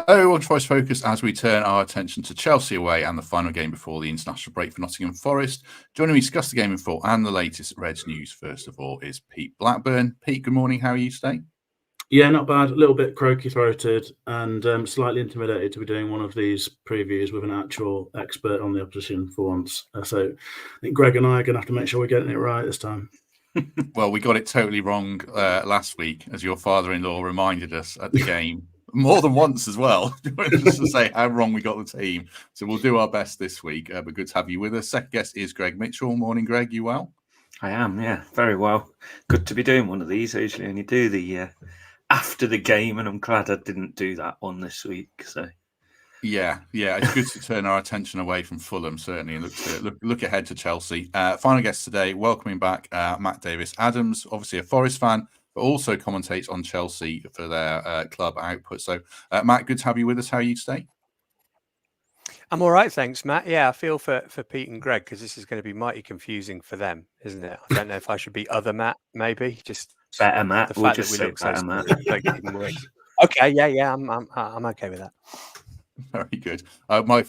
On Forest Focus as we turn our attention to Chelsea away and the final game before the international break for Nottingham Forest. Joining me to discuss the game in full and the latest Reds news, first of all, is Pete Blackburn. Pete, good morning. How are you today? Yeah, not bad. A little bit croaky-throated and slightly intimidated to be doing one of these previews with an actual expert on the opposition for once. So I think Greg and I are going to have to make sure we're getting it right this time. Well, we got it totally wrong last week, as your father-in-law reminded us at the game. More than once as well, just to say how wrong we got the team. So we'll do our best this week, but good to have you with us. Second guest is Greg Mitchell. Morning, Greg. You well? I am, yeah, very well. Good to be doing one of these. I usually only do the after the game, and I'm glad I didn't do that one this week. So yeah, it's good to turn our attention away from Fulham, certainly, and look ahead to Chelsea. Final guest today, welcoming back Matt Davies-Adams, obviously a Forest fan, but also commentates on Chelsea for their club output. So, Matt, good to have you with us. How are you today? I'm all right, thanks, Matt. Yeah, I feel for Pete and Greg because this is going to be mighty confusing for them, isn't it? I don't know if I should be other Matt, maybe just better Matt. The fact that we look so Matt. Okay, yeah, I'm okay with that. Very good. My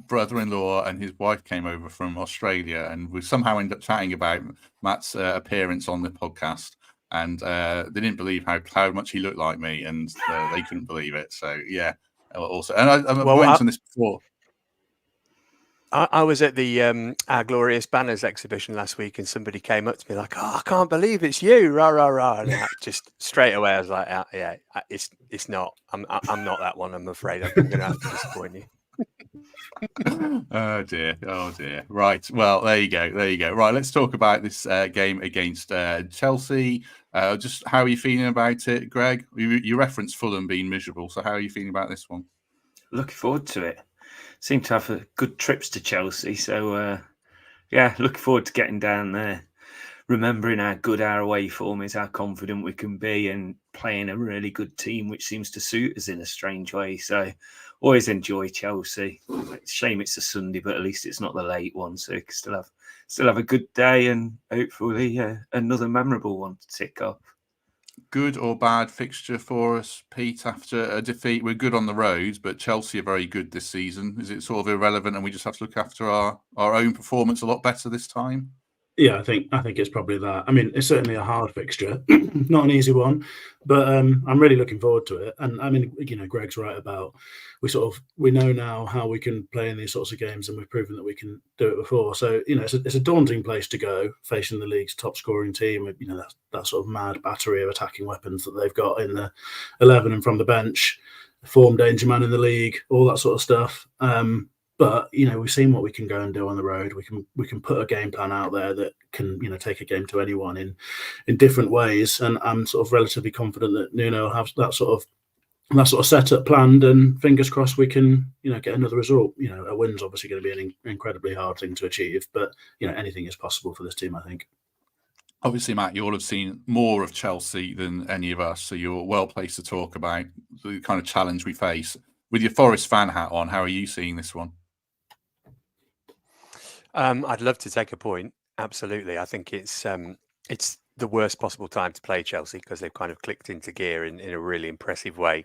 brother-in-law and his wife came over from Australia, and we somehow ended up chatting about Matt's appearance on the podcast. And they didn't believe how much he looked like me, and they couldn't believe it. So yeah, also, and I've mentioned this before. I was at the Our Glorious Banners exhibition last week, and somebody came up to me like, "Oh, I can't believe it's you!" Rah rah rah! And just straight away, I was like, "Yeah, it's not. I'm not that one. I'm afraid I'm going to have to disappoint you." Oh dear. Right. Well, there you go. Right. Let's talk about this game against Chelsea. Just how are you feeling about it, Greg? You referenced Fulham being miserable. So how are you feeling about this one? Looking forward to it. Seem to have good trips to Chelsea. So, looking forward to getting down there. Remembering how good our away form is, how confident we can be, and playing a really good team, which seems to suit us in a strange way. So, always enjoy Chelsea. It's a shame it's a Sunday, but at least it's not the late one, so we can still have a good day and hopefully another memorable one to tick off. Good or bad fixture for us, Pete, after a defeat? We're good on the road, but Chelsea are very good this season. Is it sort of irrelevant and we just have to look after our own performance a lot better this time? Yeah, I think it's probably that. I mean, it's certainly a hard fixture, not an easy one, but I'm really looking forward to it. And I mean, Greg's right about we know now how we can play in these sorts of games, and we've proven that we can do it before. So it's a daunting place to go, facing the league's top scoring team. That sort of mad battery of attacking weapons that they've got in the 11 and from the bench, form danger man in the league, all that sort of stuff. But we've seen what we can go and do on the road. We can put a game plan out there that can take a game to anyone in different ways. And I'm sort of relatively confident that Nuno will have that sort of setup planned. And fingers crossed we can get another result. A win's obviously going to be an incredibly hard thing to achieve, but anything is possible for this team, I think. Obviously, Matt, you all have seen more of Chelsea than any of us, so you're well placed to talk about the kind of challenge we face. With your Forest fan hat on, how are you seeing this one? I'd love to take a point. Absolutely. I think it's the worst possible time to play Chelsea because they've kind of clicked into gear in a really impressive way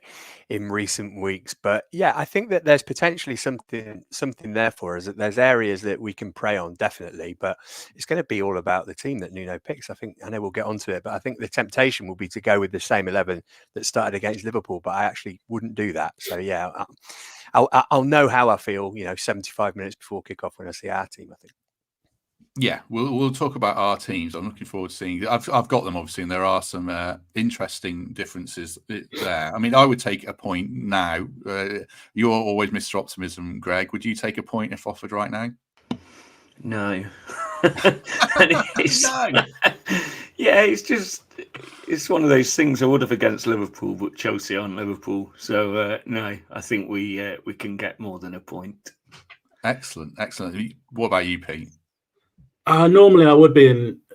in recent weeks. But yeah, I think that there's potentially something there for us. That there's areas that we can prey on, definitely. But it's going to be all about the team that Nuno picks. I know we'll get onto it, but I think the temptation will be to go with the same 11 that started against Liverpool. But I actually wouldn't do that. So yeah, I'll know how I feel, 75 minutes before kickoff when I see our team, I think. Yeah, we'll talk about our teams. I'm looking forward to seeing. I've got them obviously, and there are some interesting differences there. I mean, I would take a point now. You're always Mr. Optimism, Greg. Would you take a point if offered right now? No. No. Yeah, it's one of those things I would have against Liverpool, but Chelsea aren't Liverpool, so no. I think we can get more than a point. Excellent. What about you, Pete? Normally, I would be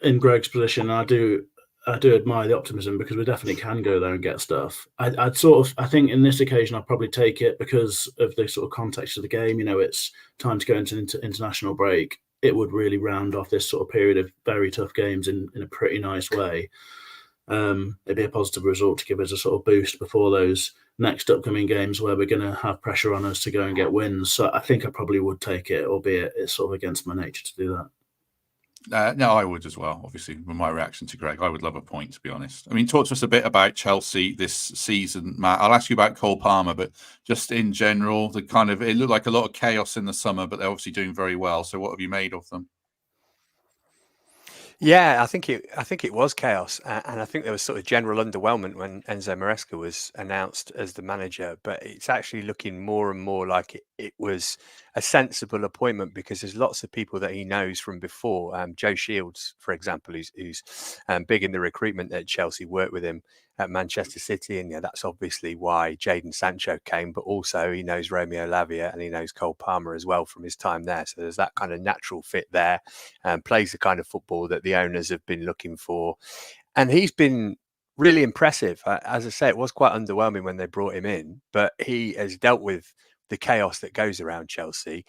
in Greg's position. I do admire the optimism because we definitely can go there and get stuff. I think in this occasion I'll probably take it because of the sort of context of the game. It's time to go into international break. It would really round off this sort of period of very tough games in a pretty nice way. It'd be a positive result to give us a sort of boost before those next upcoming games where we're going to have pressure on us to go and get wins. So I think I probably would take it, albeit it's sort of against my nature to do that. No, I would as well. Obviously, with my reaction to Greg, I would love a point, to be honest. I mean, talk to us a bit about Chelsea this season, Matt. I'll ask you about Cole Palmer, but just in general, it looked like a lot of chaos in the summer, but they're obviously doing very well. So what have you made of them? Yeah, I think it was chaos, and I think there was sort of general underwhelmment when Enzo Maresca was announced as the manager. But it's actually looking more and more like it was a sensible appointment, because there's lots of people that he knows from before. Joe Shields, for example, who's big in the recruitment at Chelsea, worked with him at Manchester City, and that's obviously why Jadon Sancho came. But also he knows Romeo Lavia and he knows Cole Palmer as well from his time there. So there's that kind of natural fit there, and plays the kind of football that the owners have been looking for. And he's been really impressive. As I say, it was quite underwhelming when they brought him in, but he has dealt with the chaos that goes around Chelsea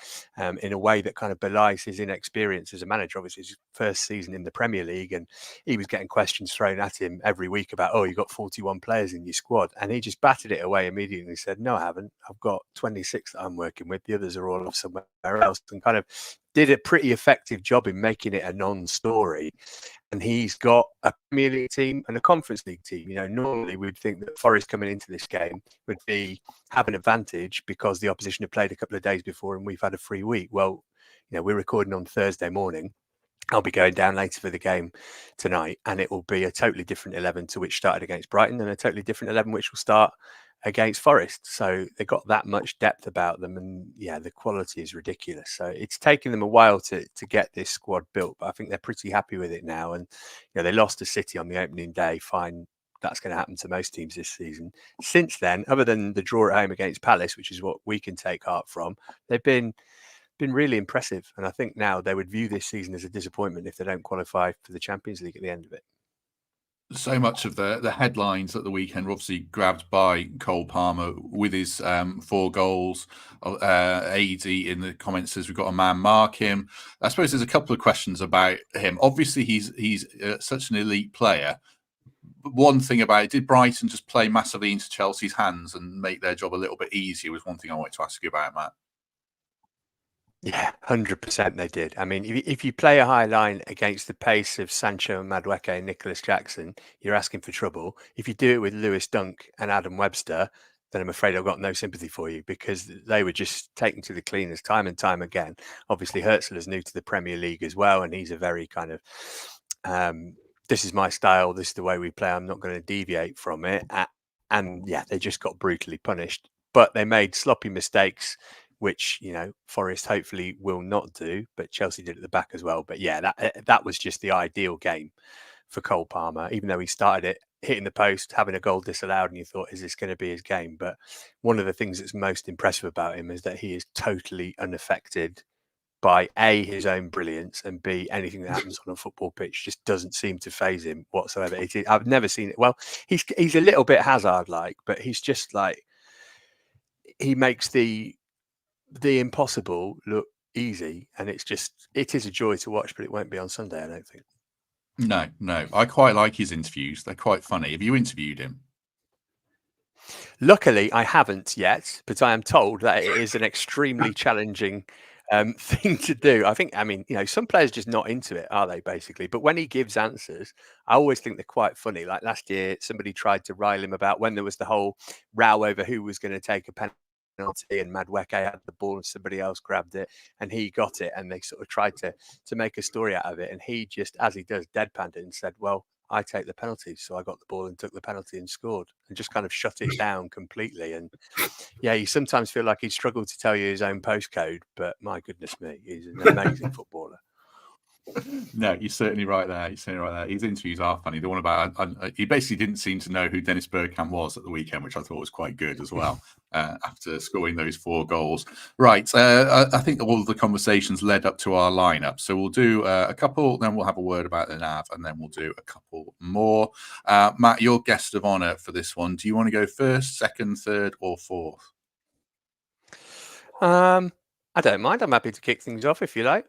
in a way that kind of belies his inexperience as a manager. Obviously, his first season in the Premier League, and he was getting questions thrown at him every week about, you've got 41 players in your squad. And he just batted it away immediately and said, no, I haven't. I've got 26 that I'm working with. The others are all off somewhere else, and kind of did a pretty effective job in making it a non-story. And he's got a Premier League team and a Conference League team. Normally we'd think that Forest coming into this game would have an advantage because the opposition had played a couple of days before and we've had a free week. Well, we're recording on Thursday morning. I'll be going down later for the game tonight, and it will be a totally different 11 to which started against Brighton, and a totally different 11 which will start against Forest. So they've got that much depth about them, and the quality is ridiculous. So it's taken them a while to get this squad built, but I think they're pretty happy with it now. And they lost to City on the opening day. Fine, that's going to happen to most teams this season. Since then, other than the draw at home against Palace, which is what we can take heart from, they've been really impressive. And I think now they would view this season as a disappointment if they don't qualify for the Champions League at the end of it. So much of the headlines at the weekend were obviously grabbed by Cole Palmer with his 4 goals. AD in the comments says we've got a man mark him. I suppose there's a couple of questions about him. Obviously, he's such an elite player. But one thing about it, did Brighton just play massively into Chelsea's hands and make their job a little bit easier? Was one thing I wanted to ask you about, Matt. Yeah, 100% they did. I mean, if you play a high line against the pace of Sancho and Madueke and Nicholas Jackson, you're asking for trouble. If you do it with Lewis Dunk and Adam Webster, then I'm afraid I've got no sympathy for you, because they were just taken to the cleaners time and time again. Obviously, Herzl is new to the Premier League as well, and he's a very kind of, this is my style, this is the way we play, I'm not going to deviate from it. And they just got brutally punished. But they made sloppy mistakes, which Forest hopefully will not do, but Chelsea did at the back as well. But that was just the ideal game for Cole Palmer, even though he started it hitting the post, having a goal disallowed, and you thought, is this going to be his game? But one of the things that's most impressive about him is that he is totally unaffected by A, his own brilliance, and B, anything that happens on a football pitch just doesn't seem to faze him whatsoever. I've never seen it. Well, he's a little bit Hazard-like, but he's just like, he makes the impossible look easy, and it is a joy to watch, but it won't be on Sunday, I don't think. No, I quite like his interviews. They're quite funny. Have you interviewed him? Luckily, I haven't yet, but I am told that it is an extremely challenging thing to do. Some players are just not into it, are they, basically? But when he gives answers, I always think they're quite funny. Like last year, somebody tried to rile him about when there was the whole row over who was going to take a penalty, and Madueke had the ball and somebody else grabbed it and he got it, and they sort of tried to make a story out of it, and he just, as he does, deadpanned it and said, well, I take the penalty, so I got the ball and took the penalty and scored, and just kind of shut it down completely. And you sometimes feel like he struggled to tell you his own postcode, but my goodness me, he's an amazing footballer. No, you're certainly right there. His interviews are funny. The one about he basically didn't seem to know who Dennis Bergkamp was at the weekend, which I thought was quite good as well. After scoring those 4 goals, right? I think all of the conversations led up to our lineup. So we'll do a couple, then we'll have a word about the nav, and then we'll do a couple more. Matt, you're guest of honor for this one. Do you want to go first, second, third, or fourth? I don't mind. I'm happy to kick things off if you like.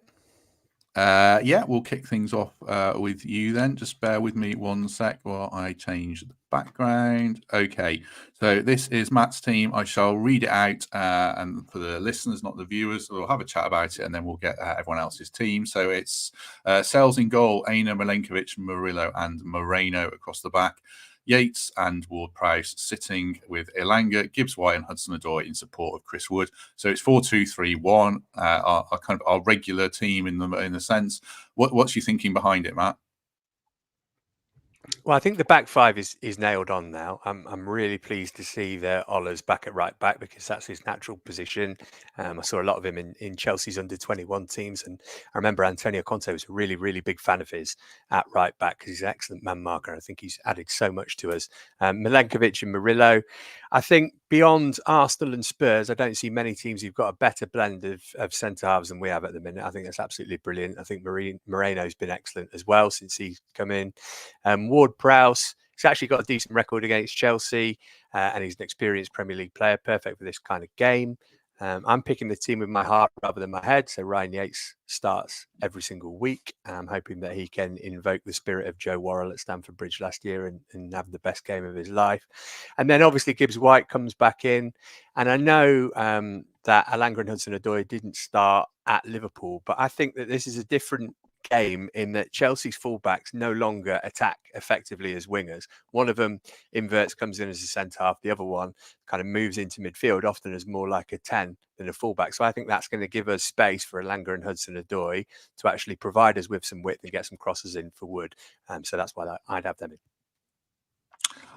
Yeah, we'll kick things off with you then. Just bear with me one sec while I change the background. Okay, so this is Matt's team. I shall read it out, and for the listeners, not the viewers, we'll have a chat about it, and then we'll get everyone else's team. So it's Sells in goal, Aina, Milenkovic, Murillo, and Moreno across the back. Yates and Ward-Prowse sitting with Elanga, Gibbs-White, and Hudson-Odoi in support of Chris Wood. So it's 4-2-3-1, our kind of our regular team in the sense. What's your thinking behind it, Matt? Well, I think the back five is nailed on now. I'm really pleased to see that Ola's back at right back because that's his natural position. I saw a lot of him in Chelsea's under-21 teams, and I remember Antonio Conte was a really, really big fan of his at right back because he's an excellent man marker. I think he's added so much to us. Milenkovic and Murillo. I think beyond Arsenal and Spurs, I don't see many teams who've got a better blend of centre halves than we have at the minute. I think that's absolutely brilliant. I think Moreno's been excellent as well since he's come in. Ward-Prowse, he's actually got a decent record against Chelsea, and he's an experienced Premier League player, perfect for this kind of game. I'm picking the team with my heart rather than my head. So Ryan Yates starts every single week. I'm hoping that he can invoke the spirit of Joe Worrell at Stamford Bridge last year and have the best game of his life. And then obviously Gibbs-White comes back in. And I know that Elanga and Hudson-Odoi didn't start at Liverpool, but I think that this is a different game in that Chelsea's fullbacks no longer attack effectively as wingers. One of them inverts, comes in as a centre half. The other one kind of moves into midfield, often as more like a 10 than a fullback. So I think that's going to give us space for Elanga and Hudson-Odoi to actually provide us with some width and get some crosses in for Wood. So that's why I'd have them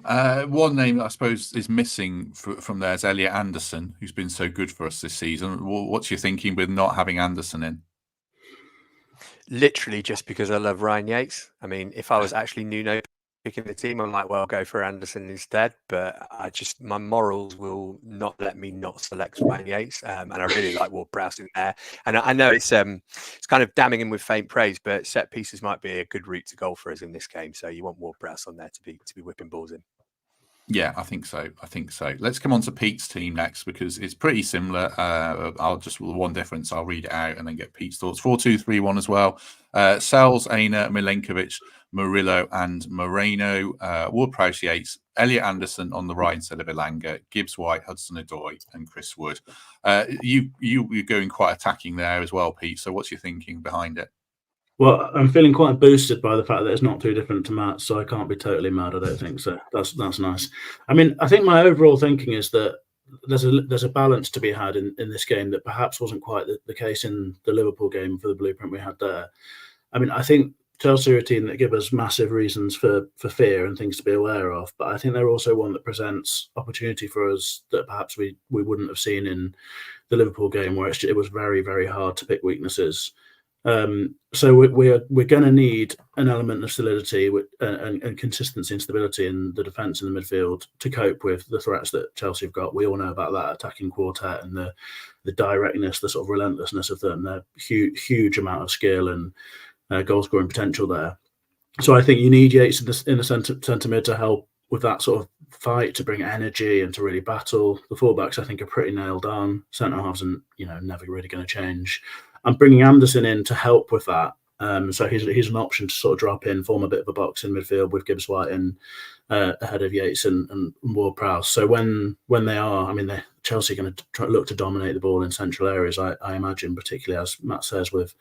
in. One name that I suppose is missing from there is Elliot Anderson, who's been so good for us this season. What's your thinking with not having Anderson in? Literally just because I love Ryan Yates. I mean, if I was actually Nuno picking the team, I might well go for Anderson instead, but my morals will not let me not select Ryan Yates, and I really like Ward-Prowse in there. And I know it's kind of damning him with faint praise, but set pieces might be a good route to goal for us in this game. So you want Ward-Prowse on there to be whipping balls in. Yeah, I think so. Let's come on to Pete's team next because it's pretty similar. I'll just with one difference. I'll read it out and then get Pete's thoughts. 4-2-3-1 as well. Sells, Aina, Milenkovic, Murillo, and Moreno. Ward-Prowse, Yates, Elliot Anderson on the right instead of Elanga. Gibbs-White, Hudson-Odoi, and Chris Wood. You're going quite attacking there as well, Pete. So what's your thinking behind it? Well, I'm feeling quite boosted by the fact that it's not too different to Matt, so I can't be totally mad. I don't think so. That's nice. I mean, I think my overall thinking is that there's a balance to be had in this game that perhaps wasn't quite the case in the Liverpool game for the blueprint we had there. I mean, I think Chelsea are a team that give us massive reasons for fear and things to be aware of, but I think they're also one that presents opportunity for us that perhaps we wouldn't have seen in the Liverpool game, where it was very, very hard to pick weaknesses. So we're going to need an element of solidity and consistency and stability in the defence and the midfield to cope with the threats that Chelsea have got. We all know about that attacking quartet and the directness, the sort of relentlessness of them. Their huge amount of skill and goal scoring potential there. So I think you need Yates in the centre mid to help with that sort of fight, to bring energy and to really battle. The fullbacks I think are pretty nailed on. Centre halves and never really going to change. I'm bringing Anderson in to help with that. So he's an option to sort of drop in, form a bit of a box in midfield with Gibbs-White in ahead of Yates and Ward-Prowse. So when they are, I mean, Chelsea are going to look to dominate the ball in central areas, I imagine, particularly as Matt says, with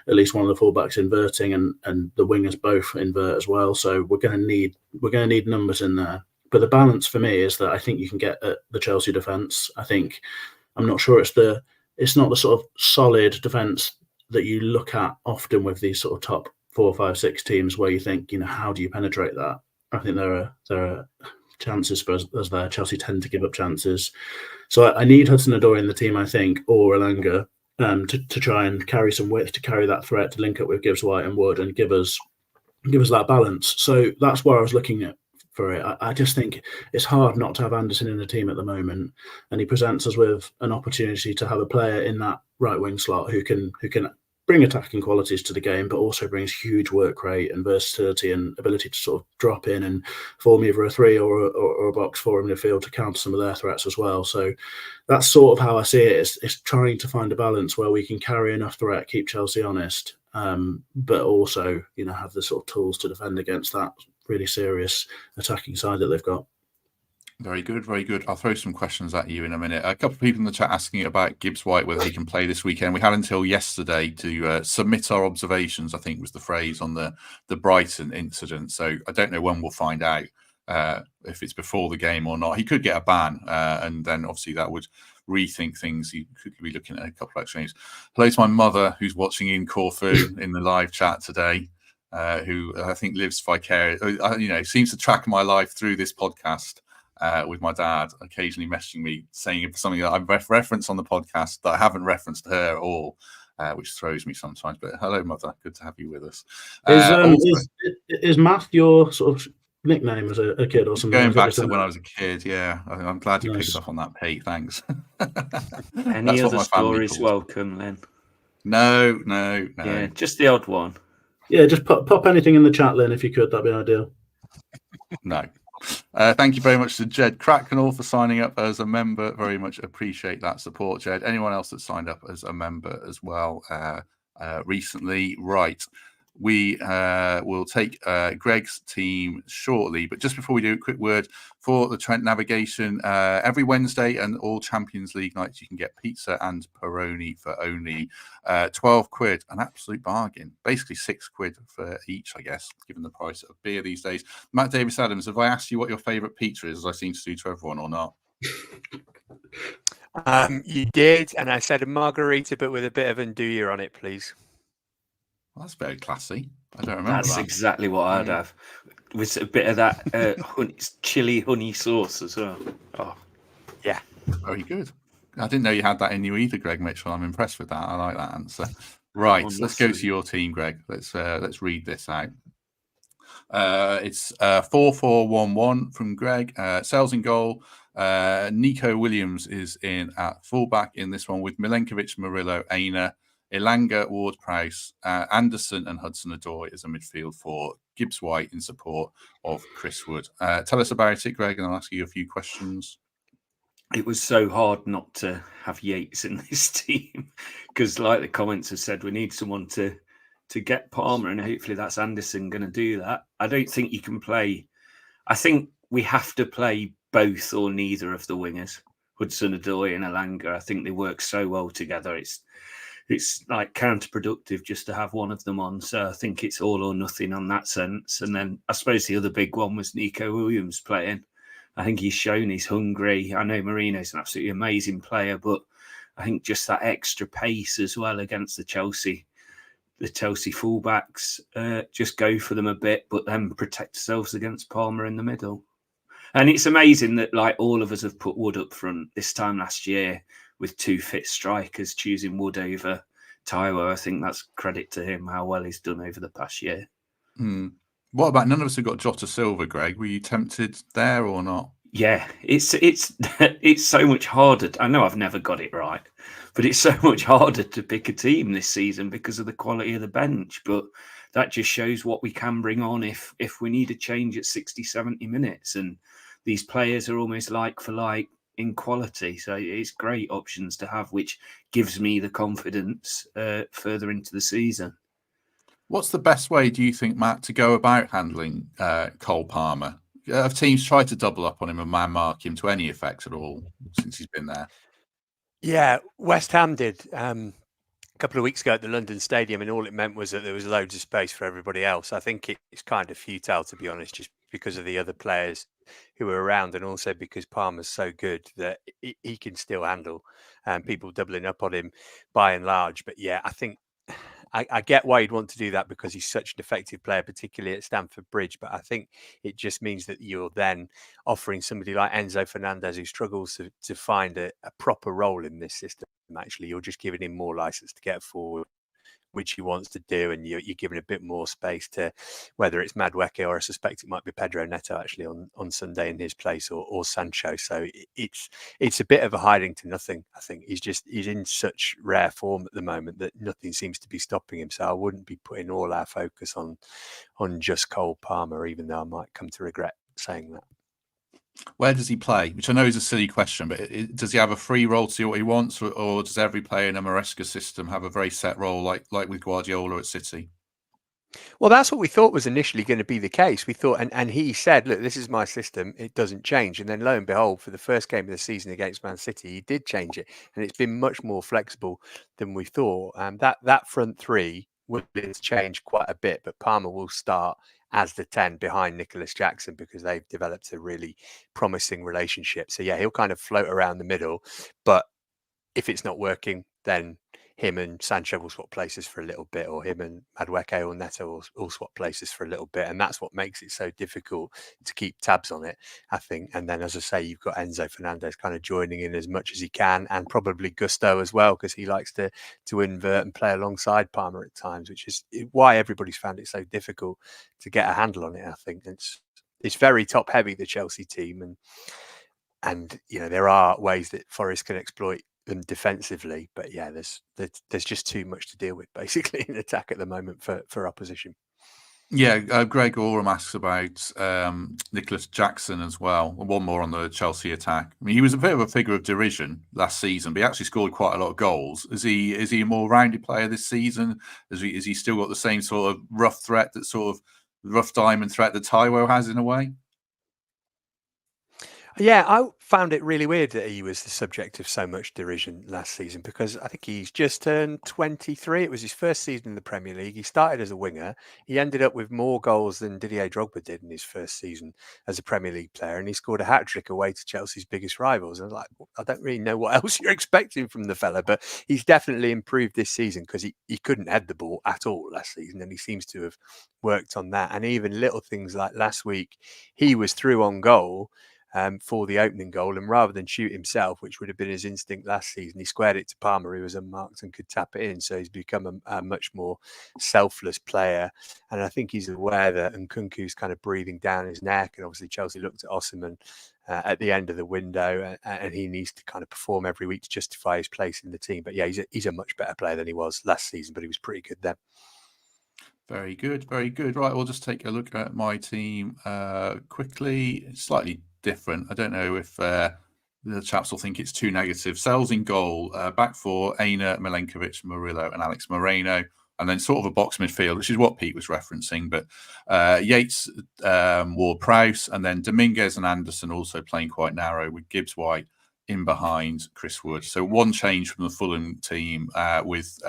at least one of the fullbacks inverting and the wingers both invert as well. So we're going to need numbers in there. But the balance for me is that I think you can get at the Chelsea defence. I'm not sure it's not the sort of solid defence that you look at often with these sort of top 4, 5, 6 teams where you think, how do you penetrate that? I think there are chances for us there. Chelsea tend to give up chances. So I need Hudson-Odoi in the team, I think, or Elanga to try and carry some width, to carry that threat, to link up with Gibbs-White and Wood and give us that balance. So that's where I was looking at for it. I just think it's hard not to have Anderson in the team at the moment, and he presents us with an opportunity to have a player in that right wing slot who can bring attacking qualities to the game, but also brings huge work rate and versatility and ability to sort of drop in and form either a 3 or a box 4 in the field to counter some of their threats as well. So that's sort of how I see it. It's trying to find a balance where we can carry enough threat, keep Chelsea honest, but also, have the sort of tools to defend against that really serious attacking side that they've got. Very good, very good. I'll throw some questions at you in a minute. A couple of people in the chat asking about Gibbs White, whether he can play this weekend. We had until yesterday to submit our observations, I think was the phrase, on the Brighton incident. So I don't know when we'll find out if it's before the game or not. He could get a ban, and then obviously that would rethink things. You could be looking at a couple of extra games. Hello to my mother, who's watching in Corfu in the live chat today, who I think lives vicariously, seems to track my life through this podcast. With my dad occasionally messaging me saying something that I've referenced on the podcast that I haven't referenced her at all, which throws me sometimes. But hello, mother. Good to have you with us. Is Matt your sort of nickname as a kid or something? Going back to when I was a kid, yeah. I'm glad you picked up on that, Pete. Thanks. Any other stories welcome, then? No. Yeah, just the odd one. Yeah, just pop anything in the chat, Lynn, if you could. That'd be ideal. No. Thank you very much to Jed Cracknell for signing up as a member. Very much appreciate that support, Jed. Anyone else that signed up as a member as well recently? Right. We will take Greg's team shortly, but just before we do, a quick word for the Trent Navigation. Every Wednesday and all Champions League nights, you can get pizza and Peroni for only 12 quid, an absolute bargain. Basically 6 quid for each, I guess, given the price of beer these days. Matt Davies-Adams, have I asked you what your favourite pizza is, as I seem to do to everyone, or not? You did, and I said a margarita, but with a bit of andouille on it, please. Well, that's very classy. I don't remember That's that. exactly what I'd have, with a bit of that chili honey sauce as well. Oh, yeah, very good. I didn't know you had that in you either, Greg Mitchell. I'm impressed with that. I like that answer. Right, let's go to your team, Greg. Let's read this out. It's 4-4-1-1 from Greg. Sales in goal. Nico Williams is in at fullback in this one with Milenkovic, Murillo, Aina, Elanga, Ward-Prowse, Anderson and Hudson-Odoi as a midfield for Gibbs White in support of Chris Wood. Tell us about it, Greg, and I'll ask you a few questions. It was so hard not to have Yates in this team because, like the comments have said, we need someone to get Palmer, and hopefully that's Anderson going to do that. I don't think you can play. I think we have to play both or neither of the wingers, Hudson-Odoi and Elanga. I think they work so well together. It's like counterproductive just to have one of them on. So I think it's all or nothing on that sense. And then I suppose the other big one was Nico Williams playing. I think he's shown he's hungry. I know Marino's an absolutely amazing player, but I think just that extra pace as well against the Chelsea fullbacks, just go for them a bit, but then protect ourselves against Palmer in the middle. And it's amazing that like all of us have put Wood up front this time last year with 2 fit strikers, choosing Wood over Taiwo. I think that's credit to him, how well he's done over the past year. What about, none of us have got Jota Silva, Greg? Were you tempted there or not? Yeah, it's so much harder. I know I've never got it right, but it's so much harder to pick a team this season because of the quality of the bench. But that just shows what we can bring on if we need a change at 60, 70 minutes. And these players are almost like for like in quality. So it's great options to have, which gives me the confidence further into the season. What's the best way, do you think, Matt, to go about handling Cole Palmer? Have teams tried to double up on him and man mark him to any effect at all since he's been there? Yeah, West Ham did a couple of weeks ago at the London Stadium, and all it meant was that there was loads of space for everybody else. I think it's kind of futile, to be honest, just because of the other players who are around, and also because Palmer's so good that he can still handle people doubling up on him by and large. But yeah, I think I get why you'd want to do that because he's such an effective player, particularly at Stamford Bridge. But I think it just means that you're then offering somebody like Enzo Fernandez, who struggles to find a proper role in this system. Actually, you're just giving him more license to get forward, which he wants to do, and you're giving a bit more space to whether it's Madueke or I suspect it might be Pedro Neto actually on Sunday in his place, or Sancho. So it's a bit of a hiding to nothing. I think he's in such rare form at the moment that nothing seems to be stopping him. So I wouldn't be putting all our focus on just Cole Palmer, even though I might come to regret saying that. Where does he play? Which I know is a silly question, but does he have a free role to do what he wants, or does every player in a Maresca system have a very set role, like with Guardiola at City? Well, that's what we thought was initially going to be the case. We thought, and he said, look, this is my system. It doesn't change. And then lo and behold, for the first game of the season against Man City, he did change it. And it's been much more flexible than we thought. That front three will change quite a bit, but Palmer will start as the 10 behind Nicholas Jackson because they've developed a really promising relationship. So yeah, he'll kind of float around the middle, but if it's not working, then him and Sancho will swap places for a little bit, or him and Madueke or Neto will swap places for a little bit. And that's what makes it so difficult to keep tabs on it, I think. And then, as I say, you've got Enzo Fernandez kind of joining in as much as he can, and probably Gusto as well, because he likes to invert and play alongside Palmer at times, which is why everybody's found it so difficult to get a handle on it. I think it's very top heavy, the Chelsea team, and there are ways that Forest can exploit them defensively, but yeah, there's just too much to deal with basically in attack at the moment for opposition. Yeah, Greg Oram asks about Nicholas Jackson as well. One more on the Chelsea attack. I mean, he was a bit of a figure of derision last season, but he actually scored quite a lot of goals. Is he a more rounded player this season? Is he still got the same sort of rough threat, that sort of rough diamond threat that Taiwo has in a way? Yeah, I found it really weird that he was the subject of so much derision last season, because I think he's just turned 23. It was his first season in the Premier League. He started as a winger. He ended up with more goals than Didier Drogba did in his first season as a Premier League player, and he scored a hat-trick away to Chelsea's biggest rivals. And I don't really know what else you're expecting from the fella, but he's definitely improved this season, because he couldn't head the ball at all last season, and he seems to have worked on that. And even little things like last week, he was through on goal for the opening goal, and rather than shoot himself, which would have been his instinct last season, he squared it to Palmer, who was unmarked and could tap it in. So he's become a much more selfless player, and I think he's aware that Nkunku's kind of breathing down his neck, and obviously Chelsea looked at Osimhen at the end of the window, and he needs to kind of perform every week to justify his place in the team. But yeah, he's a much better player than he was last season, but he was pretty good then. Very good, very good. Right, we'll just take a look at my team quickly. It's slightly different. I don't know if the chaps will think it's too negative. Sells in goal, back four, Aina, Milenkovic, Murillo and Alex Moreno. And then sort of a box midfield, which is what Pete was referencing. But Yates, Ward-Prowse, and then Dominguez and Anderson also playing quite narrow, with Gibbs-White in behind Chris Wood. So one change from the Fulham team with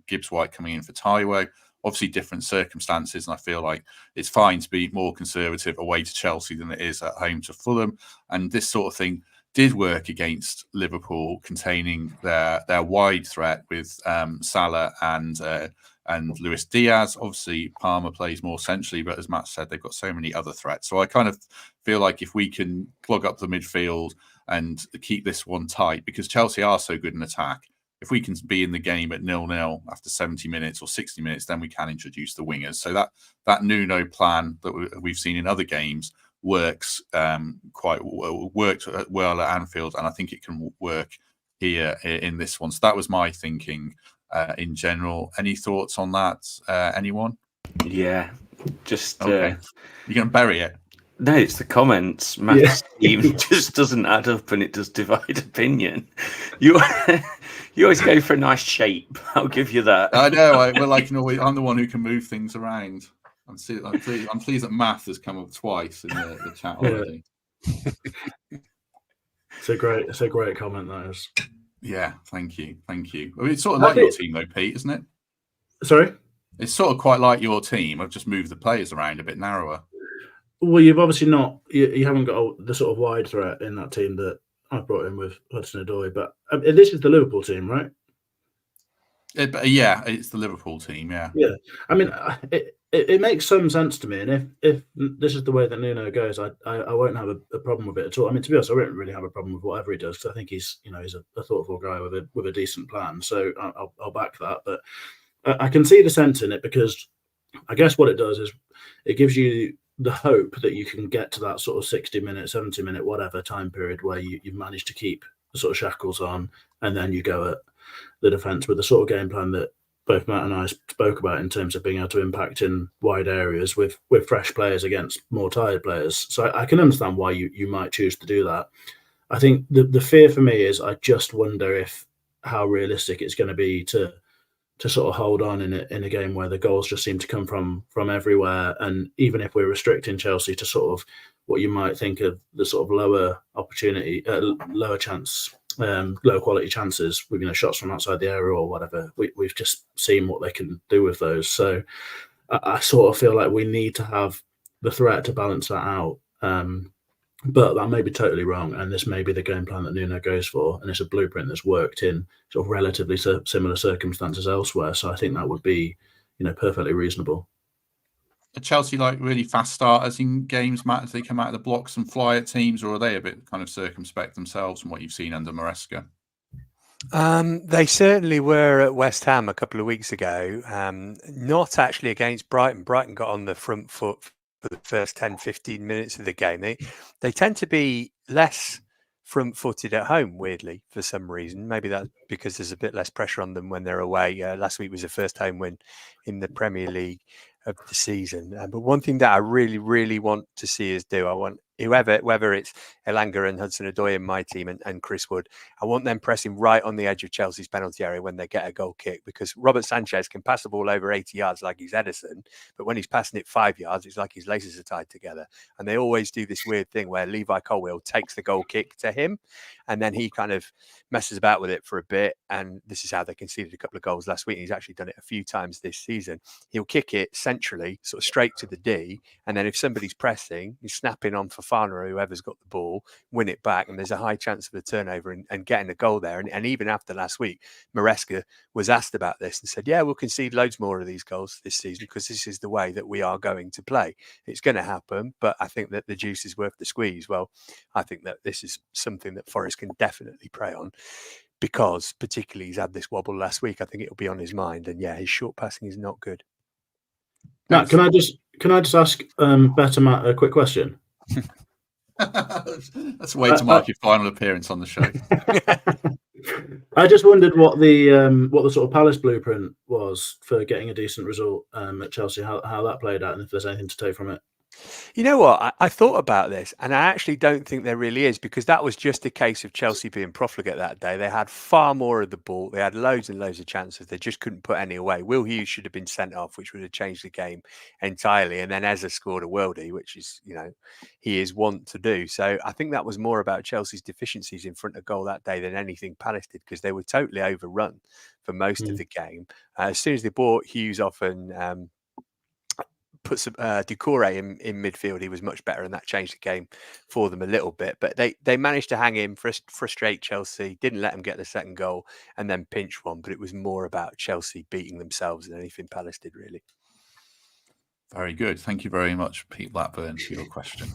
Gibbs-White coming in for Taiwo. Obviously different circumstances, and I feel like it's fine to be more conservative away to Chelsea than it is at home to Fulham. And this sort of thing did work against Liverpool, containing their wide threat with Salah and Luis Diaz. Obviously, Palmer plays more centrally, but as Matt said, they've got so many other threats. So I kind of feel like if we can plug up the midfield and keep this one tight, because Chelsea are so good in attack, if we can be in the game at 0-0 after 70 minutes or 60 minutes, then we can introduce the wingers. So that Nuno plan that we've seen in other games works worked well at Anfield, and I think it can work here in this one. So that was my thinking in general. Any thoughts on that, anyone? Yeah, just okay. You're going to bury it? No, it's the comments. Matt's team just doesn't add up, and it does divide opinion. You always go for a nice shape. I'll give you that. I know. I'm the one who can move things around. I'm pleased that Math has come up twice in the chat already. It's a great comment, that is. Yeah, thank you. I mean, it's sort of like your team, though, Pete, isn't it? Sorry? It's sort of quite like your team. I've just moved the players around a bit narrower. Well, you've obviously not. You haven't got the sort of wide threat in that team that I brought in with Hudson-Odoi. But this is the Liverpool team, right? Yeah, it's the Liverpool team. Yeah. Yeah. I mean, it makes some sense to me, and if this is the way that Nuno goes, I won't have a problem with it at all. I mean, to be honest, I won't really have a problem with whatever he does, because I think he's a thoughtful guy with a decent plan. So I'll back that. But I can see the sense in it, because I guess what it does is it gives you the hope that you can get to that sort of 60-minute, 70-minute, whatever time period where you've managed to keep the sort of shackles on, and then you go at the defence with the sort of game plan that both Matt and I spoke about in terms of being able to impact in wide areas with fresh players against more tired players. So I can understand why you might choose to do that. I think the fear for me is I just wonder how realistic it's going to be to sort of hold on in a game where the goals just seem to come from everywhere. And even if we're restricting Chelsea to sort of what you might think of the sort of lower opportunity, lower chance, low quality chances with shots from outside the area or whatever, we've just seen what they can do with those. So I sort of feel like we need to have the threat to balance that out. But that may be totally wrong, and this may be the game plan that Nuno goes for, and it's a blueprint that's worked in sort of relatively similar circumstances elsewhere. So I think that would be, perfectly reasonable. Are Chelsea like really fast starters in games, Matt, as they come out of the blocks and fly at teams, or are they a bit kind of circumspect themselves from what you've seen under Maresca? They certainly were at West Ham a couple of weeks ago. Not actually against Brighton. Brighton got on the front foot for the first 10, 15 minutes of the game. They tend to be less front-footed at home, weirdly, for some reason. Maybe that's because there's a bit less pressure on them when they're away. Last week was the first home win in the Premier League of the season. But one thing that I really, really want to see us do, I want whether it's Elanga and Hudson-Odoi in my team and Chris Wood, I want them pressing right on the edge of Chelsea's penalty area when they get a goal kick, because Robert Sanchez can pass the ball over 80 yards like he's Edison, but when he's passing it 5 yards, it's like his laces are tied together. And they always do this weird thing where Levi Colwill takes the goal kick to him, and then he kind of messes about with it for a bit. And this is how they conceded a couple of goals last week. He's actually done it a few times this season. He'll kick it centrally, sort of straight to the D, and then if somebody's pressing, he's snapping on Fofana or whoever's got the ball, win it back, and there's a high chance of a turnover and getting a goal there. And even after last week, Maresca was asked about this and said, yeah, we'll concede loads more of these goals this season because this is the way that we are going to play. It's going to happen, but I think that the juice is worth the squeeze. Well, I think that this is something that Forest can definitely prey on, because particularly he's had this wobble last week. I think it'll be on his mind, and yeah, his short passing is not good. Matt, can I just ask Better Matt a quick question? That's a way to mark your final appearance on the show. I just wondered what the sort of Palace blueprint was for getting a decent result at Chelsea, how that played out, and if there's anything to take from it. You know what? I thought about this, and I actually don't think there really is, because that was just a case of Chelsea being profligate that day. They had far more of the ball. They had loads and loads of chances. They just couldn't put any away. Will Hughes should have been sent off, which would have changed the game entirely. And then Eza scored a worldie, which is, he is wont to do. So I think that was more about Chelsea's deficiencies in front of goal that day than anything Palace did, because they were totally overrun for most of the game. As soon as they brought Hughes off and put some Doucouré in midfield, he was much better, and that changed the game for them a little bit. But they managed to hang in, frustrate Chelsea, didn't let them get the second goal, and then pinch one. But it was more about Chelsea beating themselves than anything Palace did, really. Very good. Thank you very much, Pete Blackburn, for your question.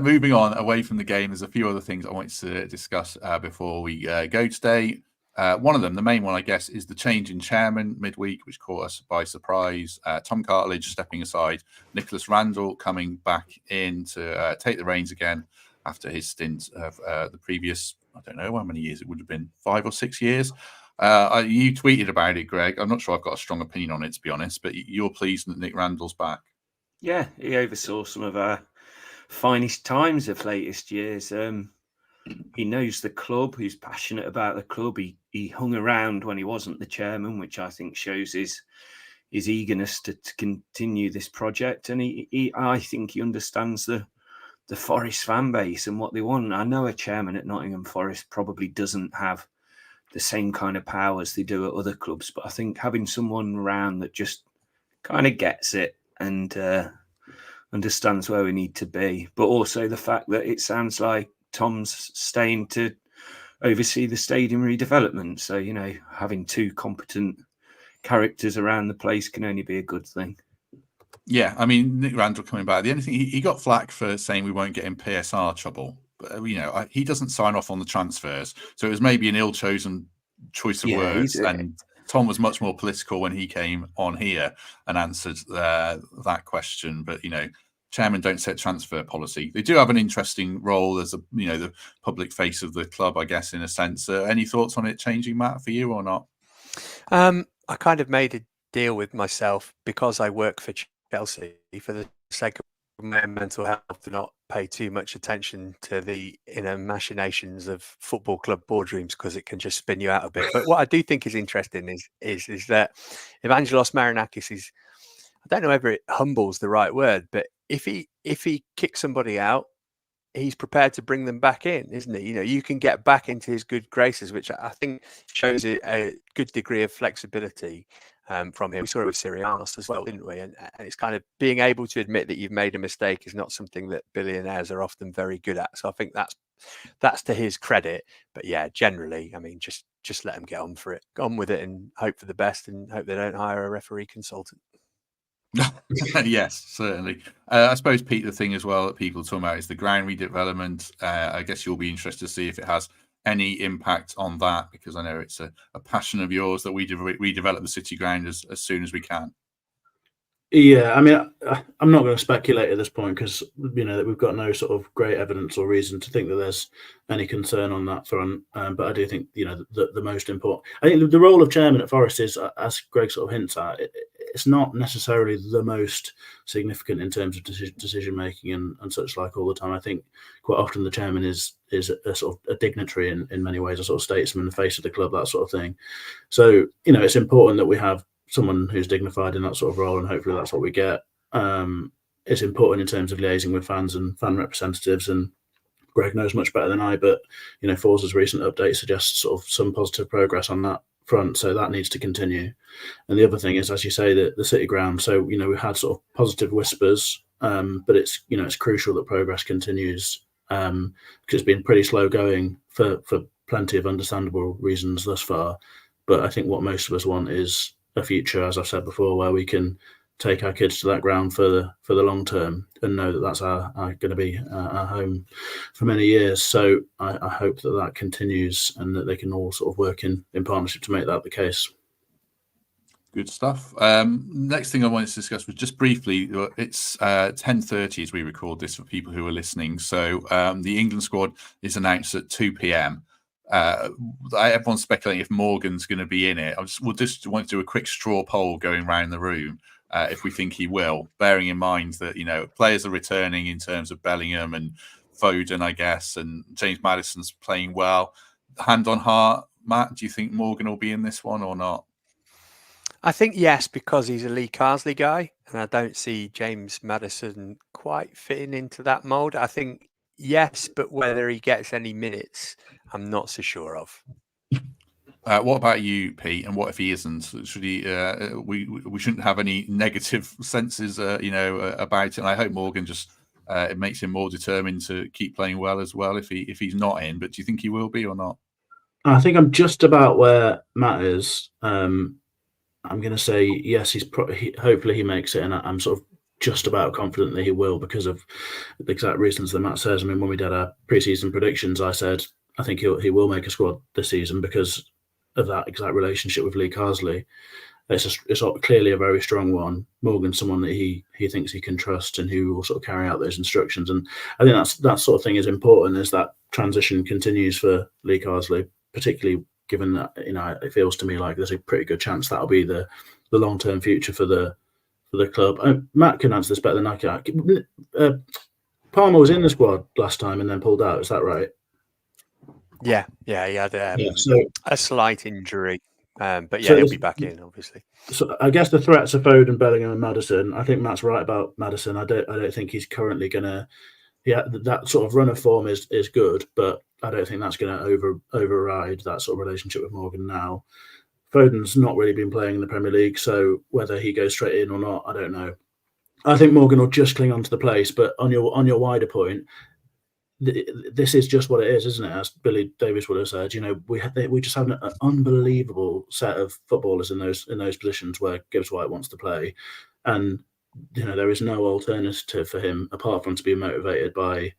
Moving on away from the game, there's a few other things I wanted to discuss before we go today. One of them, the main one, I guess, is the change in chairman midweek, which caught us by surprise. Tom Cartledge stepping aside, Nicholas Randall coming back in to take the reins again after his stint of the previous, I don't know how many years it would have been, 5 or 6 years. You tweeted about it, Greg. I'm not sure I've got a strong opinion on it, to be honest, but you're pleased that Nick Randall's back. Yeah, he oversaw some of our finest times of latest years. He knows the club. He's passionate about the club. He hung around when he wasn't the chairman, which I think shows his eagerness to continue this project. And I think he understands the Forest fan base and what they want. I know a chairman at Nottingham Forest probably doesn't have the same kind of powers they do at other clubs, but I think having someone around that just kind of gets it and understands where we need to be, but also the fact that it sounds like Tom's staying to oversee the stadium redevelopment. So, having two competent characters around the place can only be a good thing. Yeah, I mean, Nick Randall coming back. The only thing, he got flack for saying we won't get in PSR trouble. But, he doesn't sign off on the transfers. So it was maybe an ill-chosen choice of words. And Tom was much more political when he came on here and answered that question. But, chairmen don't set transfer policy. They do have an interesting role as the public face of the club, I guess, in a sense. Any thoughts on it changing, Matt, for you or not? I kind of made a deal with myself because I work for Chelsea, for the sake of my own mental health, to not pay too much attention to the inner machinations of football club boardrooms, because it can just spin you out a bit. But what I do think is interesting is that Evangelos Marinakis is, I don't know whether it humble's the right word, but if he kicks somebody out, he's prepared to bring them back in, isn't he? You can get back into his good graces, which I think shows a good degree of flexibility from him. We saw it with Sirianos as well, didn't we? And it's kind of being able to admit that you've made a mistake is not something that billionaires are often very good at. So I think that's to his credit. But yeah, generally, I mean, just let him get on with it, and hope for the best, and hope they don't hire a referee consultant. Yes, certainly. I suppose, Pete, the thing as well that people talk about is the ground redevelopment. I guess you'll be interested to see if it has any impact on that, because I know it's a passion of yours that we redevelop the City ground as soon as we can. Yeah, I mean, I'm not going to speculate at this point, because that we've got no sort of great evidence or reason to think that there's any concern on that front. But I do think the most important, I think the role of chairman at Forest is, as Greg sort of hints at, it's not necessarily the most significant in terms of decision making and such like all the time. I think quite often the chairman is a sort of a dignitary in many ways, a sort of statesman, the face of the club, that sort of thing. So it's important that we have someone who's dignified in that sort of role, and hopefully that's what we get. It's important in terms of liaising with fans and fan representatives, and Greg knows much better than I, but Forza's recent update suggests sort of some positive progress on that front, so that needs to continue. And the other thing is, as you say, the City ground. So we've had sort of positive whispers, but it's crucial that progress continues, because it's been pretty slow going for plenty of understandable reasons thus far. But I think what most of us want is a future, as I've said before, where we can take our kids to that ground for the long term, and know that that's going to be our home for many years. So I hope that continues, and that they can all sort of work in partnership to make that the case. Good stuff. Next thing I wanted to discuss was just briefly, it's 10:30 as we record this for people who are listening. So the England squad is announced at 2 p.m. Everyone's speculating if Morgan's going to be in it. We'll just want to do a quick straw poll going around the room if we think he will, bearing in mind that players are returning in terms of Bellingham and Foden, I guess, and James Maddison's playing well. Hand on heart, Matt, do you think Morgan will be in this one or not? I think yes, because he's a Lee Carsley guy, and I don't see James Maddison quite fitting into that mould. I think yes, but whether he gets any minutes, I'm not so sure of. What about you, Pete? And what if he isn't? Should he? We shouldn't have any negative senses, about it. And I hope Morgan just it makes him more determined to keep playing well as well. If he's not in, but do you think he will be or not? I think I'm just about where Matt is. I'm going to say yes. Hopefully he makes it, and I'm sort of just about confident that he will, because of the exact reasons that Matt says. I mean, when we did our pre-season predictions, I said I think he will make a squad this season because of that exact relationship with Lee Carsley. It's clearly a very strong one. Morgan's someone that he thinks he can trust, and who will sort of carry out those instructions. And I think that sort of thing is important, as that transition continues for Lee Carsley, particularly given that it feels to me like there's a pretty good chance that'll be the long-term future for the club. Matt can answer this better than I can. Palmer was in the squad last time and then pulled out. Is that right? Yeah, he had a slight injury, but yeah, he'll be back in, obviously. So I guess the threats are Foden, Bellingham, and Maddison. I think Matt's right about Maddison. I don't think he's currently gonna. Yeah, that sort of run of form is good, but I don't think that's going to override that sort of relationship with Morgan now. Foden's not really been playing in the Premier League, so whether he goes straight in or not, I don't know. I think Morgan will just cling on to the place, but on your wider point, this is just what it is, isn't it? As Billy Davies would have said, we just have an unbelievable set of footballers in those positions where Gibbs White wants to play, and there is no alternative for him apart from to be motivated by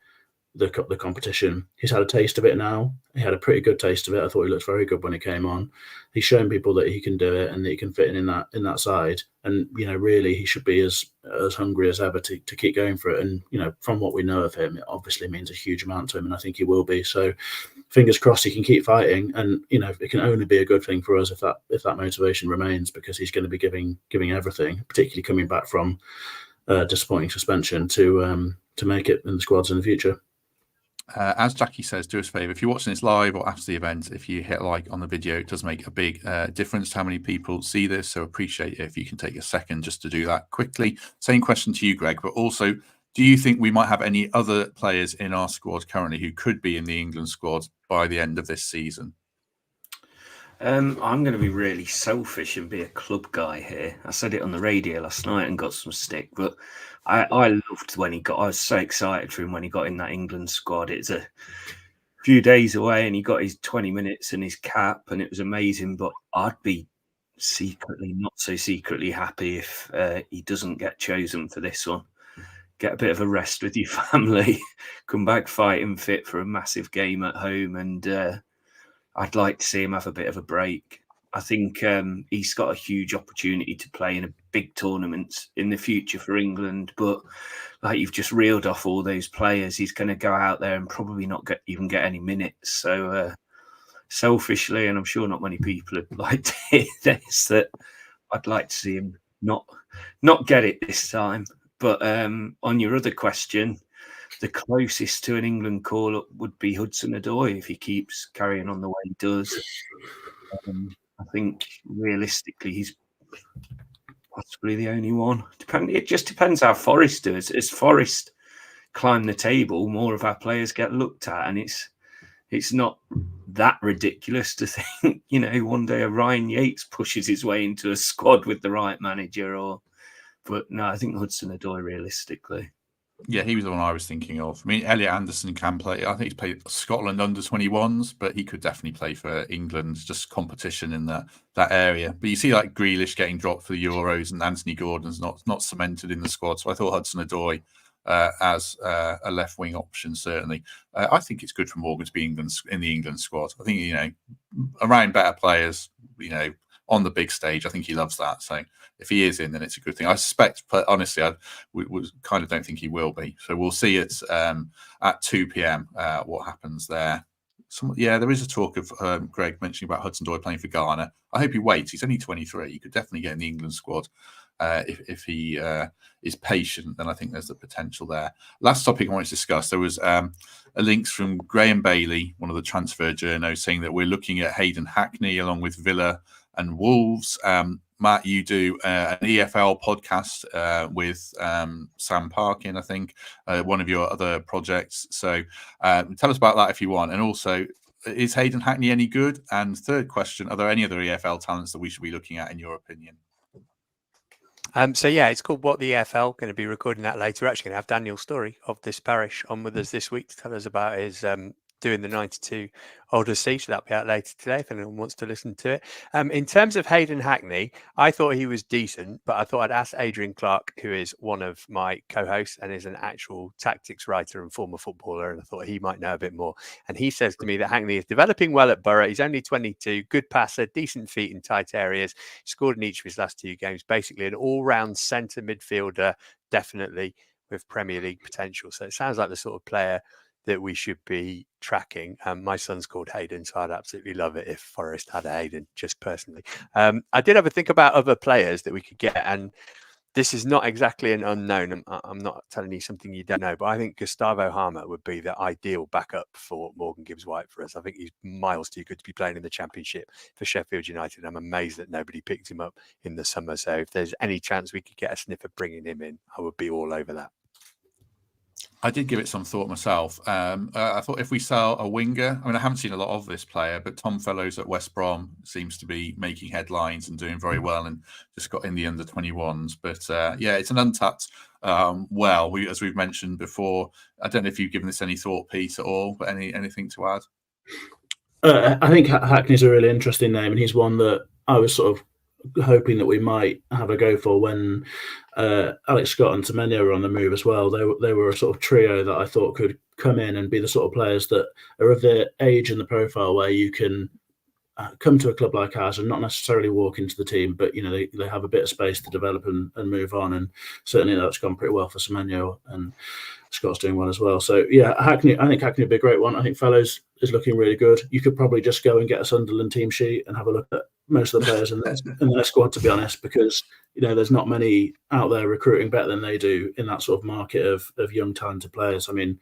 the competition. He's had a taste of it now. He had a pretty good taste of it. I thought he looked very good when he came on. He's shown people that he can do it and that he can fit in that side. And really, he should be as hungry as ever to keep going for it. And from what we know of him, it obviously means a huge amount to him, and I think he will be. So, fingers crossed he can keep fighting. And it can only be a good thing for us if that motivation remains, because he's going to be giving everything, particularly coming back from disappointing suspension, to make it in the squads in the future. As Jackie says, do us a favour, if you're watching this live or after the event, if you hit like on the video, it does make a big difference to how many people see this. So appreciate it if you can take a second just to do that quickly. Same question to you, Greg, but also, do you think we might have any other players in our squad currently who could be in the England squad by the end of this season? I'm going to be really selfish and be a club guy here. I said it on the radio last night and got some stick, but I loved when I was so excited for him when he got in that England squad. It's a few days away and he got his 20 minutes and his cap, and it was amazing. But I'd be not so secretly happy if he doesn't get chosen for this one. Get a bit of a rest with your family, come back fighting fit for a massive game at home, and I'd like to see him have a bit of a break. I think he's got a huge opportunity to play in a big tournament in the future for England. But like you've just reeled off all those players, he's going to go out there and probably not even get any minutes. So selfishly, and I'm sure not many people would like to hear this, that I'd like to see him not get it this time. But on your other question, the closest to an England call-up would be Hudson-Odoi if he keeps carrying on the way he does. I think realistically he's possibly the only one. It just depends how Forest do. As Forest climb the table, more of our players get looked at, and it's not that ridiculous to think, one day a Ryan Yates pushes his way into a squad with the right manager. But no, I think Hudson-Odoi realistically. Yeah, he was the one I was thinking of. I mean, Elliot Anderson can play. I think he's played Scotland under-21s, but he could definitely play for England, just competition in that area. But you see like Grealish getting dropped for the Euros, and Anthony Gordon's not cemented in the squad. So I thought Hudson-Odoi as a left-wing option, certainly. I think it's good for Morgan to be in the England squad. I think, around better players, on the big stage, I think he loves that. So if he is in, then it's a good thing. I suspect, but honestly, we kind of don't think he will be. So we'll see it at 2 p.m. What happens there. There is a talk of Greg mentioning about Hudson-Odoi playing for Ghana. I hope he waits. He's only 23. He could definitely get in the England squad. If he is patient, then I think there's the potential there. Last topic I wanted to discuss, there was a links from Graham Bailey, one of the transfer journos, saying that we're looking at Hayden Hackney along with Villa and Wolves. Matt, you do an EFL podcast with Sam Parkin, I think, one of your other projects. So tell us about that if you want. And also, is Hayden Hackney any good? And third question, are there any other EFL talents that we should be looking at in your opinion? It's called What the EFL. Going to be recording that later. We're actually going to have Daniel Story of This Parish on with us this week to tell us about his doing the 92 older siege. So that'll be out later today if anyone wants to listen to it. In terms of Hayden Hackney, I thought he was decent, but I thought I'd ask Adrian Clark, who is one of my co-hosts and is an actual tactics writer and former footballer, and I thought he might know a bit more. And he says to me that Hackney is developing well at Borough. He's only 22, good passer, decent feet in tight areas, scored in each of his last 2 games, basically an all-round centre midfielder, definitely with Premier League potential. So it sounds like the sort of player that we should be tracking. My son's called Hayden, so I'd absolutely love it if Forest had a Hayden, just personally. I did have a think about other players that we could get, and this is not exactly an unknown. I'm not telling you something you don't know, but I think Gustavo Harmer would be the ideal backup for Morgan Gibbs-White for us. I think he's miles too good to be playing in the Championship for Sheffield United. I'm amazed that nobody picked him up in the summer. So if there's any chance we could get a sniff of bringing him in, I would be all over that. I did give it some thought myself. I thought if we sell a winger, I haven't seen a lot of this player, but Tom Fellows at West Brom seems to be making headlines and doing very well, and just got in the under-21s. But it's an untapped as we've mentioned before. I don't know if you've given this any thought, Pete, at all, but anything to add? I think Hackney's a really interesting name, and he's one that I was sort of hoping that we might have a go for when Alex Scott and Semenyo were on the move as well. They were a sort of trio that I thought could come in and be the sort of players that are of the age and the profile where you can come to a club like ours and not necessarily walk into the team, but they have a bit of space to develop and move on. And certainly that's gone pretty well for Semenyo, and Scott's doing well as well. So yeah, Hackney. I think Hackney would be a great one. I think Fellows is looking really good. You could probably just go and get a Sunderland team sheet and have a look at most of the players in their squad, to be honest, because there's not many out there recruiting better than they do in that sort of market of young talented players. I mean,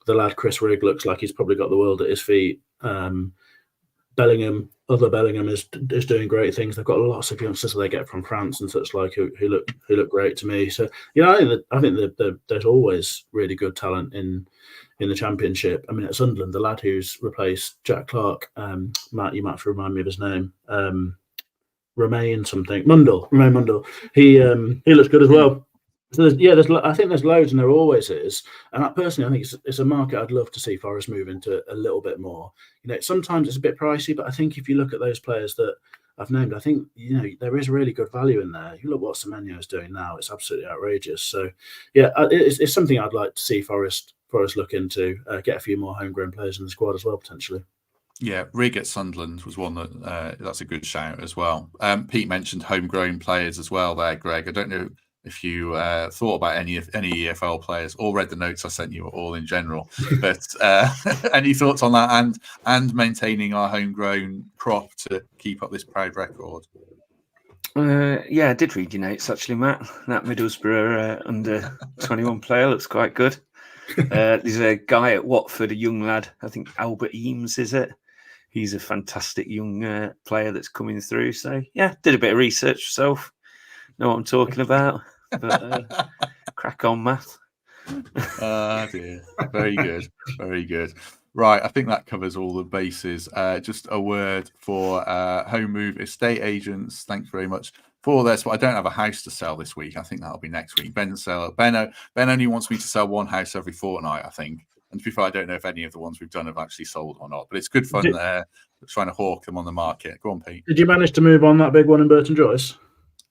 the lad Chris Rigg looks like he's probably got the world at his feet. Bellingham is doing great things. They've got lots of youngsters they get from France and such like who look great to me. So I think that there's always really good talent in the Championship. I mean, at Sunderland, the lad who's replaced Jack Clark, Matt, you might have to remind me of his name. Romain Mundell. He looks good as well. So I think there's loads, and there always is. And personally, I think it's a market I'd love to see Forest move into a little bit more. Sometimes it's a bit pricey, but I think if you look at those players that I've named, I think there is really good value in there. You look what Semenyo is doing now; it's absolutely outrageous. So yeah, it's something I'd like to see Forest look into, get a few more homegrown players in the squad as well, potentially. Yeah, Rigg at Sunderland was one that's a good shout as well. Pete mentioned homegrown players as well there, Greg. I don't know if you thought about any EFL players or read the notes I sent you all in general, but any thoughts on that and maintaining our homegrown crop to keep up this proud record? Yeah, I did read your notes actually, Matt. That Middlesbrough under 21 player looks quite good. There's a guy at Watford, a young lad, I think Albert Eames, is it? He's a fantastic young player that's coming through. So yeah, did a bit of research myself. Know what I'm talking about. But crack on, Matt. Dear. Very good. Very good. Right, I think that covers all the bases. Just a word for home move estate agents. Thanks very much for this. But I don't have a house to sell this week. I think that'll be next week. Ben only wants me to sell one house every fortnight, I think. And to be fair, I don't know if any of the ones we've done have actually sold or not. But it's good fun trying to hawk them on the market. Go on, Pete. Did you manage to move on that big one in Burton Joyce?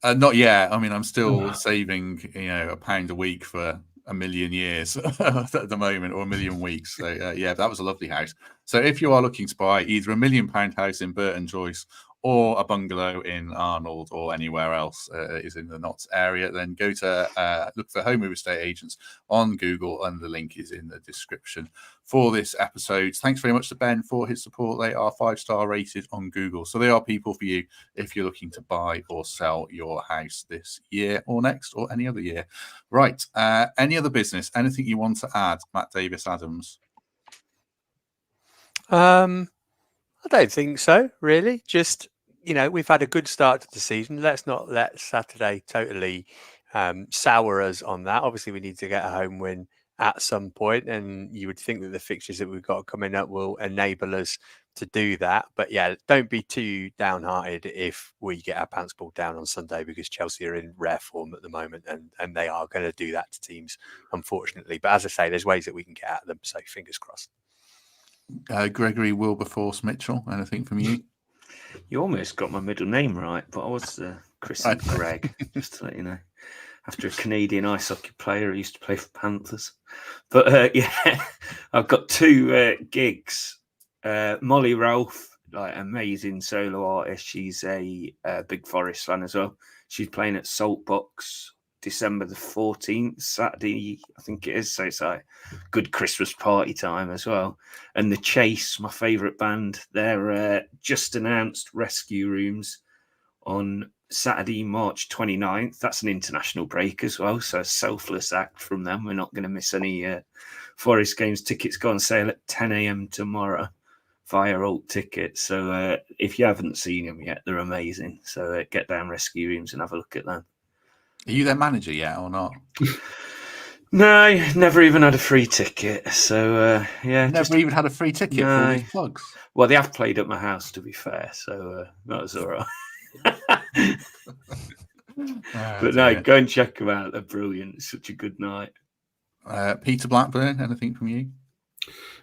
Not yet. I mean, I'm still saving, £1 a week for a million years at the moment, or a million weeks. So that was a lovely house. So if you are looking to buy either £1 million house in Burton Joyce or a bungalow in Arnold or anywhere else is in the Notts area, then go to look for Home Move Estate Agents on Google, and the link is in the description for this episode. Thanks very much to Ben for his support. They are 5-star rated on Google, so they are people for you if you're looking to buy or sell your house this year or next or any other year. Right, any other business, anything you want to add, Matt Davies-Adams? I don't think so, really. Just, we've had a good start to the season. Let's not let Saturday totally sour us on that. Obviously, we need to get a home win at some point, and you would think that the fixtures that we've got coming up will enable us to do that. But yeah, don't be too downhearted if we get our pants pulled down on Sunday, because Chelsea are in rare form at the moment, and they are going to do that to teams, unfortunately. But as I say, there's ways that we can get at them, so fingers crossed. Gregory Wilberforce Mitchell, anything from you? You almost got my middle name right, but I was christened Greg, just to let you know. After a Canadian ice hockey player who used to play for Panthers. But I've got 2 gigs. Molly Ralph, amazing solo artist. She's a big Forest fan as well. She's playing at Saltbox December the 14th, Saturday, I think it is. So it's a good Christmas party time as well. And The Chase, my favourite band, they're just announced Rescue Rooms on Saturday, March 29th. That's an international break as well, so a selfless act from them. We're not going to miss any Forest games. Tickets go on sale at 10 a.m. tomorrow via Alt Tickets. So if you haven't seen them yet, they're amazing. So get down Rescue Rooms and have a look at them. Are you their manager yet or not? No, never even had a free ticket. So never even had a free ticket for all these plugs. Well, they have played at my house, to be fair, so that was all right. But no, go and check them out. They're brilliant. It's such a good night. Peter Blackburn, anything from you?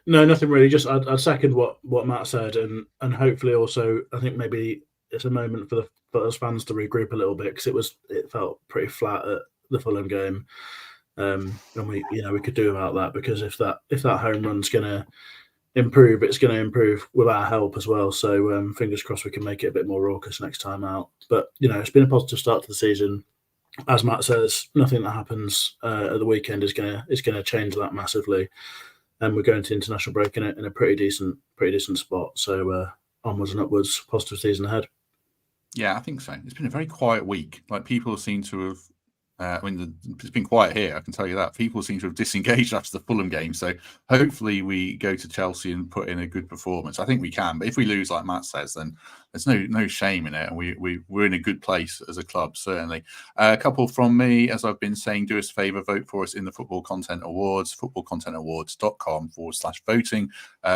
No, nothing really. Just I'd second what Matt said, and hopefully also I think maybe it's a moment for us fans to regroup a little bit, because it felt pretty flat at the Fulham game, and we could do without that, because if that home run's going to improve, it's going to improve with our help as well. So fingers crossed we can make it a bit more raucous next time out. But it's been a positive start to the season. As Matt says, nothing that happens at the weekend is going to change that massively, and we're going to international break in a pretty decent spot. So onwards and upwards, positive season ahead. Yeah, I think so. It's been a very quiet week. Like, people seem to have. It's been quiet here, I can tell you that. People seem to have disengaged after the Fulham game. So hopefully we go to Chelsea and put in a good performance. I think we can. But if we lose, like Matt says, then there's no shame in it. And we're in a good place as a club, certainly. A couple from me, as I've been saying, do us a favour, vote for us in the Football Content Awards, footballcontentawards.com/voting.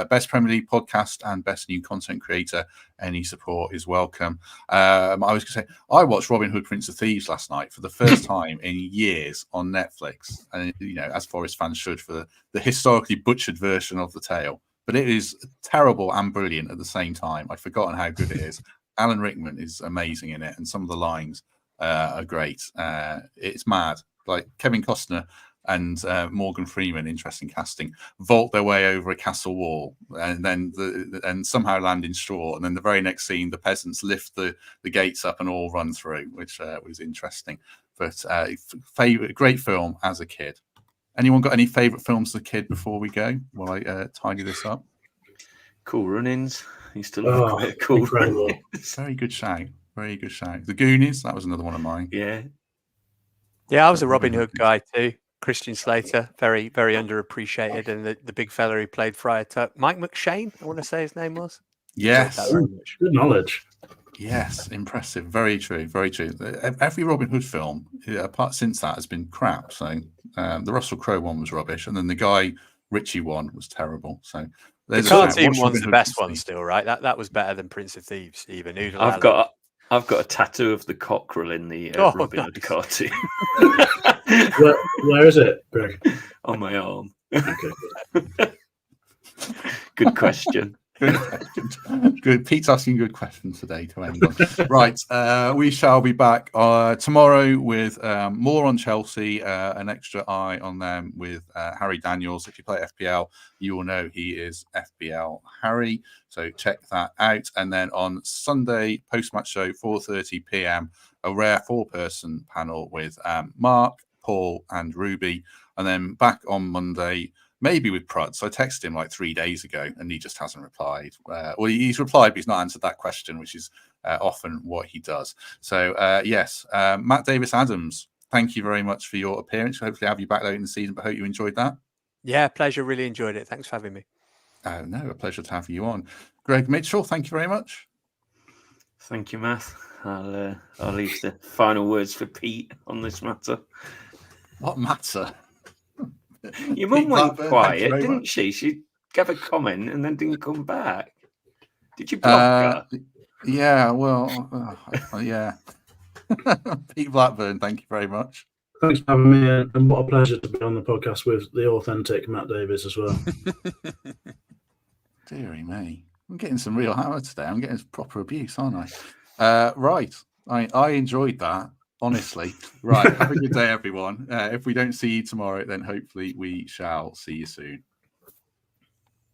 Best Premier League podcast and best new content creator. Any support is welcome. I was going to say, I watched Robin Hood, Prince of Thieves last night for the first time in years on Netflix, and as Forest fans should, for the historically butchered version of the tale. But it is terrible and brilliant at the same time. I've forgotten how good it is. Alan Rickman is amazing in it, and some of the lines are great. It's mad. Like Kevin Costner and Morgan Freeman, interesting casting, vault their way over a castle wall and then somehow land in straw. And then the very next scene, the peasants lift the gates up and all run through, which was interesting. But great film as a kid. Anyone got any favourite films as a kid before we go? While I tidy this up. Cool Runnings. Used to love Cool incredible. Runnings. Very good shout. Very good shout. The Goonies, that was another one of mine. Yeah. Yeah, I was a Robin Hood guy too. Christian Slater, very, very underappreciated, and the big fella who played Friar Tuck, Mike McShane, I want to say his name was. Yes. Good knowledge. Yes, impressive. Very true. Very true. Every Robin Hood film, apart since that, has been crap. So the Russell Crowe one was rubbish, and then the Guy Ritchie one was terrible. So the cartoon one's the best one still, right? That was better than Prince of Thieves. Even I've got a tattoo of the cockerel in the Robin Hood cartoon. Where is it, Greg? On my arm. Okay. Good question. Good. Pete's asking good questions today to end on. Right. We shall be back tomorrow with more on Chelsea, an extra eye on them with Harry Daniels. If you play FPL, you will know he is FPL Harry. So check that out. And then on Sunday, post-match show, 4:30 p.m, a rare 4-person panel with Mark, Paul and Ruby. And then back on Monday, maybe with Pruds. I texted him like 3 days ago and he just hasn't replied. Well, he's replied, but he's not answered that question, which is often what he does. So, yes, Matt Davies-Adams, thank you very much for your appearance. Hopefully have you back later in the season, but hope you enjoyed that. Yeah, pleasure. Really enjoyed it. Thanks for having me. No, a pleasure to have you on. Greg Mitchell, thank you very much. Thank you, Matt. I'll leave the final words for Pete on this matter. What matter? Your mum went quiet, didn't she? She gave a comment and then didn't come back. Did you block her? Yeah, well, yeah. Pete Blackburn, thank you very much. Thanks for having me, and what a pleasure to be on the podcast with the authentic Matt Davies as well. Deary me. I'm getting some real hammer today. I'm getting proper abuse, aren't I? Right. I enjoyed that, honestly. Right. Have a good day, everyone. If we don't see you tomorrow, then hopefully we shall see you soon.